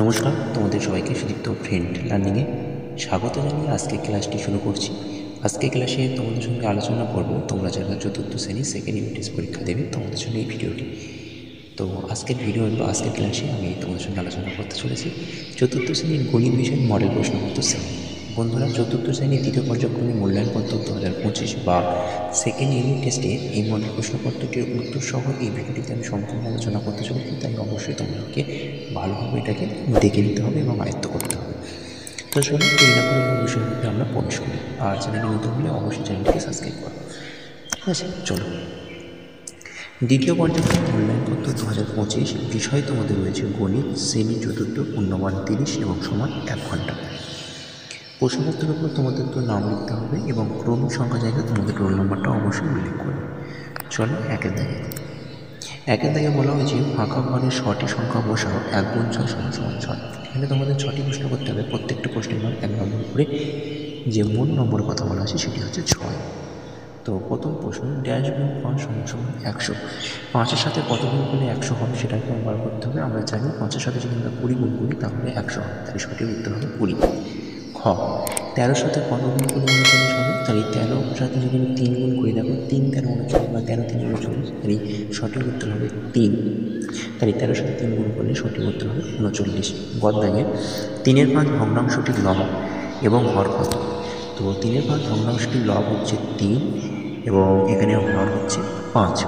নমস্কার, তোমাদের সবাইকে সুদীপ্ত ফ্রেন্ড লার্নিংয়ে স্বাগত জানিয়ে আজকে ক্লাসটি শুরু করছি। আজকে ক্লাসে তোমাদের সঙ্গে আলোচনা করব তোমরা যারা চতুর্থ শ্রেণী সেকেন্ড ইউনিট টেস্ট পরীক্ষা দেবে তোমাদের জন্য এই ভিডিওটি। তো আজকের ক্লাসে আমি তোমাদের সঙ্গে আলোচনা করতে চলেছি চতুর্থ শ্রেণীর গণিত বিষয়ের মডেল প্রশ্নপত্র শ্রেণী। বন্ধুরা, চতুর্থ শ্রেণীর দ্বিতীয় পর্যায়ক্রমে মূল্যায়ন পত্র 2025 বা সেকেন্ড ইউনিট টেস্টে এই মডেল প্রশ্নপত্রটির উত্তর সহ এই ভিডিওটিতে আমি সম্পূর্ণ আলোচনা করতে চলেছি। তাই অবশ্যই তোমাদেরকে ভালোভাবে এটাকে দেখে নিতে হবে এবং আয়ত্ত করতে হবে। তো চলো এই না করে বিষয়টিতে আমরা প্রবেশ করি। আর চ্যানেলে নতুন হলে অবশ্যই চ্যানেলটিকে সাবস্ক্রাইব করো। ঠিক আছে, চলো। দ্বিতীয় পর্যায়ে মূল্যায়নপত্র 2025 বিষয় তোমাদের রয়েছে গণিত, শ্রেণী চতুর্থ, পূর্ণমান 30 এবং সময় 1 ঘন্টা। প্রশ্নপত্রের উপর তোমাদের তো নাম লিখতে হবে এবং ক্রমিক সংখ্যা জায়গায় তোমাদের রোল নম্বরটা অবশ্যই উল্লেখ করবে। চলো একের দাগে বলা হয়েছে ফাঁকা ঘরে 6টি সংখ্যা বসাও 1 গুণ 6 সমান 6। এখানে তোমাদের 6টি প্রশ্ন করতে হবে। প্রত্যেকটা প্রশ্নের মান 1 নম্বর করে। যে মোট নম্বরের কথা বলা আছে সেটি হচ্ছে 6। তো প্রথম প্রশ্ন, ড্যাশ গুণ 5 সমান 100। 5-এর সাথে কত গুণ করলে 100 হবে সেটাকে বার করতে হবে। আমরা জানি 5-এর সাথে যদি আমরা 20 গুণ করি তাহলে 100 হবে, তাই সঠিক উত্তর হবে 20। খ, 13-এর সাথে কত গুণ করলে 39 হবে? তাই 13-এর সাথে যদি আমি 3 গুণ করি, দেখো 3 13 39 বা 13 3 39, তাই সঠিক উত্তর হবে 3। তাই 13-এর সাথে 3 গুণ করলে সঠিক উত্তর হবে 39। গদ দাগে 3-এর 5 ভগ্নাংশটির লব এবং হর কত? তো 3-এর 5 ভগ্নাংশটির লব হচ্ছে 3 এবং এখানে হর হচ্ছে 5।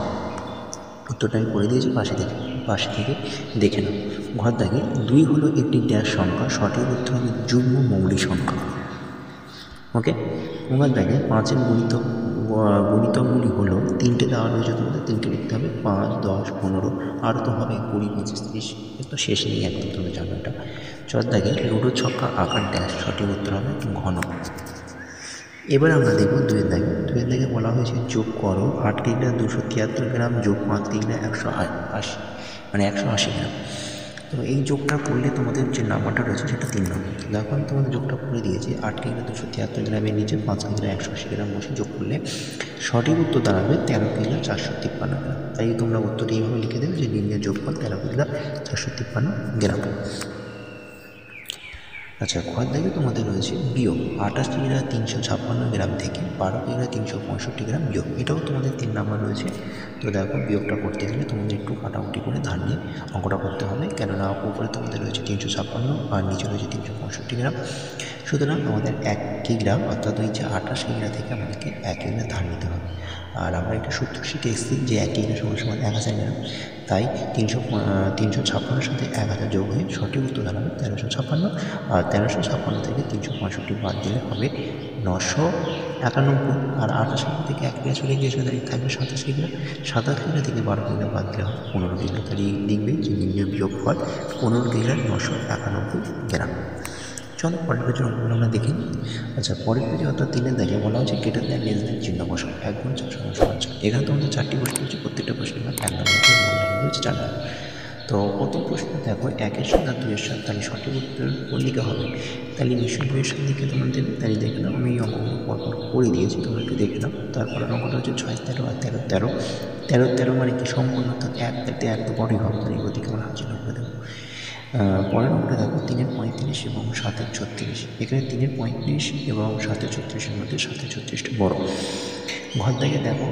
উত্তরটা আমি করে দিয়েছি, পাশে থেকে দেখে নাও। ঘর দাগে 2 হলো একটি ড্যাশ সংখ্যা, সঠিক উত্তর হবে যুগ্ম মৌলিক সংখ্যা। ওকে। ঘর দাগে 5-এর গুণিতকগুলি হলো 3টে দেওয়া রয়েছে, তোমাদের 3টে লিখতে হবে। 5 10 15 আরও তো হবে 20 25 30, তো শেষ নেই একদম, তুমি জানো এটা। চর দাগে লুডো ছক্কা আকার ড্যাশ, সঠিক উত্তর হবে ঘন। এবার আমরা দেখব 2-এর দাগে বলা হয়েছে যোগ করো 8 কিগ্রা 273 গ্রাম যোগ 5 কিগ্রা 180, মানে 180 গ্রাম। তো এই যোগটা করলে তোমাদের যে নাম্বারটা রয়েছে সেটা 3 নম্বর। দেখো আমি তোমাদের যোগটা করে দিয়েছি। 8 কিগ্রা 273 গ্রামের নিচে 5 কিগ্রা 180 গ্রাম বসে যোগ করলে সঠিক উত্তর দাঁড়াবে 13 কিগ্রা 453 গ্রাম। তাই তোমরা উত্তরটি এইভাবে লিখে দেবে যে নির্ণয় যোগফল 13 কিগ্রা 453 গ্রাম। আচ্ছা, ঘর দাগে তোমাদের রয়েছে বিয়োগ 28 কিগ্রা 356 গ্রাম থেকে 12 কিগ্রা 365 গ্রাম বিয়োগ। এটাও তোমাদের 3 নাম্বার রয়েছে। তো দেখো, বিয়োগটা করতে গেলে তোমাদের একটু কাটাকুটি করে ধার নিয়ে অঙ্কটা করতে হবে, কেননা উপরে তোমাদের রয়েছে 356 আর নিচে রয়েছে 365 গ্রাম। সুতরাং আমাদের 1 কিগ্রা অর্থাৎ ওই যে 28 কিগ্রা থেকে আমাদেরকে 1 কিগ্রা ধার নিতে হবে। আর আমরা একটা সূত্র শিখে এসেছি যে 1 কিগ্রা সমান 1000 গ্রাম। তাই 356-এর সাথে 1000 যোগ হয়ে সঠিক উত্তর দাঁড়াবে 1356। আর 1356 থেকে 365 বাদ দিলে হবে 991। আর 28 কিগ্রা থেকে 1 কিগ্রা চলে গিয়েছে, তাই থাকবে 27 কিগ্রা। 27 কিগ্রা থেকে 12 কিগ্রা বাদ দিলে হবে 15 কিগ্রা। তাহলে লিখবে যে নির্ণয় বিয়োগফল 15 কিগ্রা 991 গ্রাম। চলো পরের পেজের অঙ্কগুলো আমরা দেখি। আচ্ছা, পরের পেজে অর্থাৎ 3-এর দাগে বলা হচ্ছে গ্রেটার দ্যান লেস দ্যান চিহ্ন বসাও 1 গুণ 4 সমান 4। এখানে তোমাদের 4টি প্রশ্ন হচ্ছে, প্রত্যেকটা প্রশ্নের মান 1 নম্বর করে, 1 নম্বর হচ্ছে 4 নম্বর। তো প্রথম প্রশ্ন দেখো 1-এর সাথে আর 2-এর সাথে, তাহলে সঠিক উত্তর কোন দিকে হবে? তাহলে নিশ্চয়ই 2-এর সাথে দিকে তোমার দেবে। তাহলে দেখে নাও, আমি এই অঙ্কগুলো পরপর করে দিয়েছি, তোমরা একটু দেখে নাও। তারপরে অঙ্কটা হচ্ছে 6 13 আর 13 13 13 13 মানে কি সম্পূর্ণ, অর্থাৎ 1 তো বড়ই হবে, তাহলে ওদিকে আমরা হাজির করে দেবো। পরের অঙ্কটা দেখো 3-এর 35 এবং 7-এর 36। এখানে 3-এর 35 এবং 7-এর 36-এর মধ্যে 7-এর 36টা বড়। ঘর থেকে দেখো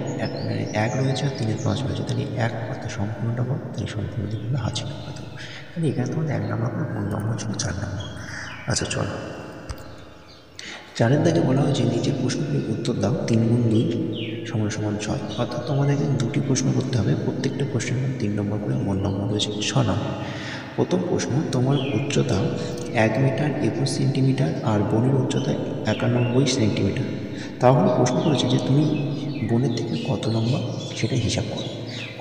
1 রয়েছে আর 3-এর 5 রয়েছে, তাহলে 1 অর্থাৎ সম্পূর্ণটা বড়, তাহলে সম্পূর্ণ দিকে আমরা হাজির করে দেবো। তাহলে এখানে তোমাদের 1 নম্বর করে, 2 নম্বর ছিল 4 নম্বর। আচ্ছা চলো, 4-এর দাগে বলা হয়েছে নিচের প্রশ্নটির উত্তর দাও 3 গুণ 2 সমান 6। অর্থাৎ তোমাদেরকে 2টি প্রশ্ন করতে হবে। প্রত্যেকটা প্রশ্নের মান 3 নম্বর করে, 1 নম্বর রয়েছে 6 নম্বর। প্রথম প্রশ্ন, তোমার উচ্চতা 1 মিটার 21 সেন্টিমিটার আর বোনের উচ্চতা 91 সেন্টিমিটার। তাহলে প্রশ্ন করেছে যে তুমি বোনের থেকে কত লম্বা সেটা হিসাব করো।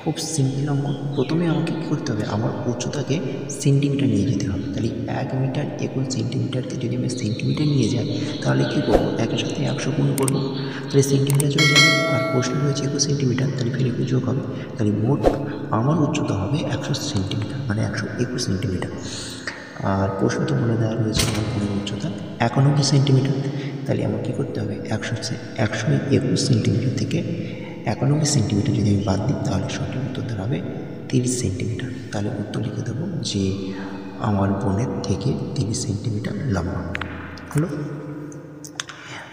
খুব সিম্পল অঙ্ক। প্রথমে আমাকে কী করতে হবে, আমার উচ্চতাকে সেন্টিমিটার নিয়ে যেতে হবে। তাহলে 1 মিটার 21 সেন্টিমিটারকে যদি আমি সেন্টিমিটার নিয়ে যাই তাহলে কী করবো, 1-এর সাথে 100 গুণ করবো, তাহলে সেন্টিমিটার চলে যাবে। আর প্রশ্ন রয়েছে 21 সেন্টিমিটার, তাহলে ফের 21 যোগ হবে। তাহলে মোট আমার উচ্চতা হবে 100 সেন্টিমিটার, মানে 121 সেন্টিমিটার। আর প্রশ্ন তো বলে দেওয়া রয়েছে আমার বোনের উচ্চতা 91 সেন্টিমিটার। তাহলে আমার কী করতে হবে, 121 সেন্টিমিটার থেকে 91 সেন্টিমিটার যদি আমি বাদ দিই তাহলে সঠিক উত্তর দাঁড়াবে 30 সেন্টিমিটার। তাহলে উত্তর লিখে দেবো যে আমার বোনের থেকে 30 সেন্টিমিটার লম্বা। হলো।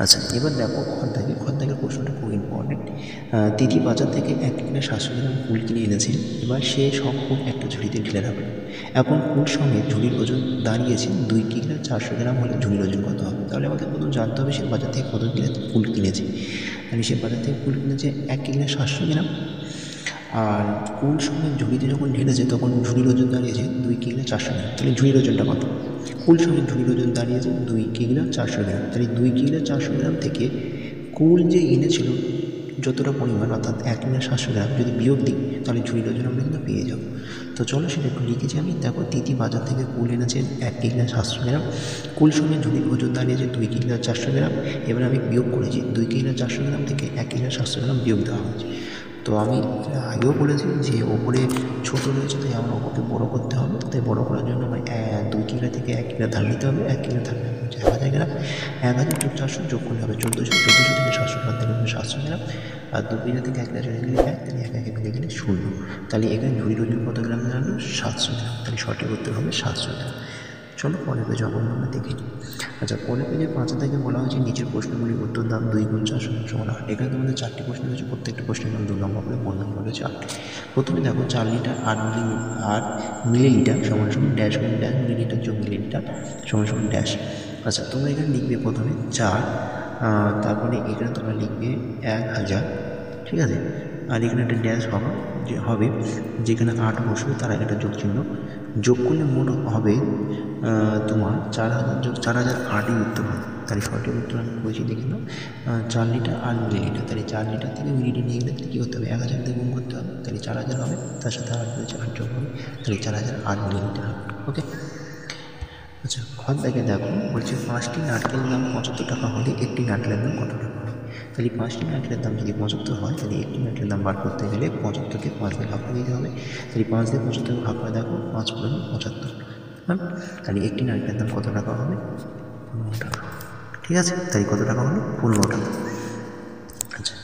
আচ্ছা, এবার দেখো খদ্দাকের প্রশ্নটা খুব ইম্পর্টেন্ট। দিদি বাজার থেকে 1 কিলো 700 গ্রাম কুল কিনে এনেছেন। এবার সে সব কুল একটা ঝুড়িতে ঢেলে রাখলো। এখন কুল সমেত ঝুড়ির ওজন দাঁড়িয়েছে 2 কিলো 400 গ্রাম হলে ঝুড়ির ওজন কত হবে? তাহলে আমাদের প্রথম জানতে হবে সে বাজার থেকে কত কিলো কুল কিনেছে। তাহলে সে বাজার থেকে কুল কিনেছে 1 কিলো 700 গ্রাম, আর কুল সমেত ঝুড়িতে যখন ঢেলেছে তখন ঝুড়ির ওজন দাঁড়িয়েছে 2 কিলো 400 গ্রাম। তাহলে ঝুড়ির ওজনটা কত? কুল সমেত ঝুড়ির ওজন দাঁড়িয়েছে 2 কিলো 400 গ্রাম। তাহলে 2 কিলো 400 গ্রাম থেকে কুল যে এনেছিল যতটা পরিমাণ, অর্থাৎ 1 কিলো 700 গ্রাম যদি বিয়োগ দিই তাহলে ঝুড়ির ওজন আমরা কিন্তু পেয়ে যাবো। তো চলো সেটা একটু লিখেছি আমি। দেখো, দিদি বাজার থেকে কুল এনেছে 1 কিলো 700 গ্রাম, কুল সমেত ঝুড়ির ওজন দাঁড়িয়েছে 2 কিলো 400 গ্রাম। এবার আমি বিয়োগ করেছি 2 কিলো 400 গ্রাম থেকে 1 কিলো 700 গ্রাম বিয়োগ দেওয়া হয়েছে। তো আমি আগেও বলেছি যে ওপরে ছোটো রয়েছে, তাই আমার ওপরকে বড়ো করতে হবে। তাই বড়ো করার জন্য আমার 2 কিলো থেকে 1 কিলো ধার নিতে হবে। 1 কিলো ধার নেওয়া হচ্ছে 1000 গ্রাম, 1000 যোগ 400 যোগ করলে হবে 1400, 1400 থেকে 700 বাদ দিলে হবে 700 গ্রাম, আর 2 কিলো থেকে 1 কিলো চলে গেলে 1, তাহলে 1 মিলে গেলে 0। তাহলে এখানে ঝুড়ির ওজন কত গ্রাম দাঁড়ালো? 700 গ্রাম। তাহলে সঠিক উত্তর হবে 700 গ্রাম। চলো পরের পেজে আমরা দেখে নিই। আচ্ছা, পরের পেজে 5 থেকে বলা হয়েছে নিচের প্রশ্নগুলির উত্তর দাও। 2 গুণ 4 সমান 8। এখানে তোমাদের 4টি প্রশ্ন রয়েছে, প্রত্যেকটা প্রশ্নের নাম 2 নম্বর করে, 4 নম্বর রয়েছে 8। প্রথমে দেখো 4 লিটার 8 মিলিলিটার সমান সমান ড্যাশ গুণ ড্যাশ মিলিলিটার যোগ মিলিলিটার সমান সমান ড্যাশ। আচ্ছা, তোমরা এখানে লিখবে প্রথমে 4, তারপরে এখানে তোমরা লিখবে 1000, ঠিক আছে। আর এখানে একটা ড্যাশ হবে যেখানে 8 বসবে, তার আগে একটা যোগ চিহ্ন। যোগ করলে মোট হবে তোমার 4000 যোগ 4008ই উত্তর হবে। তাহলে সঠিক উত্তর আমি বলছি, দেখে নাও। 4 লিটার 8 মিলিলিটার, তাহলে 4 লিটার থেকে মিলিলিটার নিয়ে গেলে কী করতে হবে? 1000 দিয়ে গুণ করতে হবে, তাহলে 4000 হবে। তার সাথে 8 রয়েছে, 8 যোগ হবে, তাহলে 4008 মিলিলিটার হবে। ওকে। আচ্ছা, দেখে দেখো বলছে 5টি নারকেল দাম 75 টাকা হলে একটি নারকেলের দাম কত টাকা হবে? তাহলে 5টি নারকেলের দাম যদি 75 হয়, তাহলে একটি নারকেলের দাম বার করতে গেলে 75কে 5 দিয়ে ভাগ করে দিতে হবে। তাহলে 5 দিয়ে 75কে ভাগ করে দেখো 5 × 75, হ্যাঁ। তাহলে একটি নারকেলের দাম কত টাকা হবে? 15 টাকা। ঠিক আছে, তাহলে কত টাকা হলো? 15 টাকা। আচ্ছা,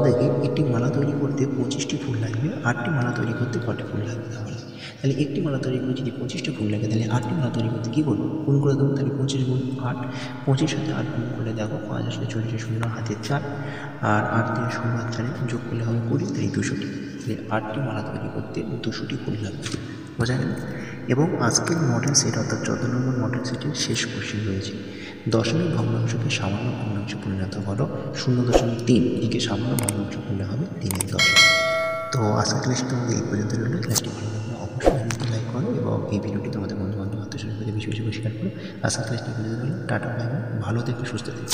দেখে একটি মালা তৈরি করতে 25টি ফুল লাগবে, 8টি মালা তৈরি করতে কটি ফুল লাগবে? তাহলে একটি মালা তৈরি করে যদি 25টি ফুল লাগে, তাহলে 8টি মালা তৈরি করতে কী করবো? গুণ করে দেবো। তাহলে 25 গুণ 8, 25 সাথে 8 গুণ করলে দেখো 5 আসলে 40, 0 হাতে 4, আর 8 দিয়ে 0 আর 4 যোগ করলে হবে 20, তাহলে 200টি। তাহলে 8টি মালা তৈরি করতে 200টি ফুল লাগবে। বোঝা গেল? এবং আজকের মডেল সেট, অর্থাৎ 14 নম্বর মডেল সেটের শেষ কোশ্চেন রয়েছে। দশমিক ভগ্নাংশকে সামান্য ভগ্নাংশে পরিণত করো। 0.3 একে সামান্য ভগ্নাংশ করলে হবে 3/10। তো আজকের ক্লাসটি তোমাদের এই পর্যন্ত রইল। ক্লাসটি ভালো লাগলে অবশ্যই ভিডিওটি লাইক করো এবং এই ভিডিওটি তোমাদের বন্ধু বান্ধব আত্মীয় স্বজনদের বেশি বেশি করে শেয়ার করো। আজকের ক্লাসটি পর্যন্ত রইল। Tata, bye bye. ভালো থেকো, সুস্থ থেকো।